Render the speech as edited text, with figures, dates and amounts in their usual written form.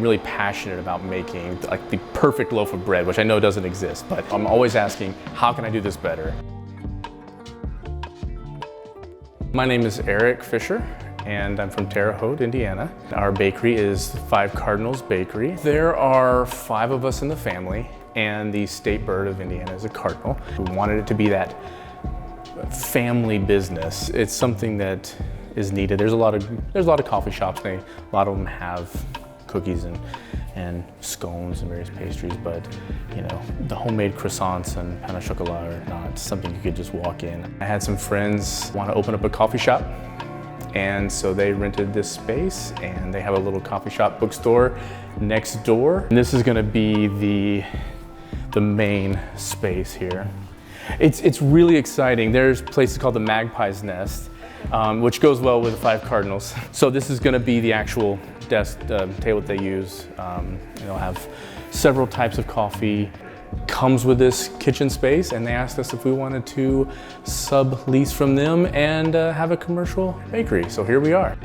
really passionate about making like the perfect loaf of bread, which I know doesn't exist, but I'm always asking, how can I do this better? My name is Erik Fisher, and I'm from Terre Haute, Indiana. Our bakery is 5 Cardinals Bakery. There are 5 of us in the family, and the state bird of Indiana is a cardinal. We wanted it to be that family business. It's something that is needed. There's a lot of coffee shops. A lot of them have cookies and scones and various pastries, but you know, the homemade croissants and pain au chocolat are not something you could just walk in. I had some friends want to open up a coffee shop, and so they rented this space, and they have a little coffee shop bookstore next door. And this is going to be the main space here. It's really exciting. There's places called the Magpie's Nest, which goes well with the 5 Cardinals. So this is going to be the actual desk table that they use. They'll have several types of coffee. Comes with this kitchen space, and they asked us if we wanted to sublease from them and have a commercial bakery. So here we are.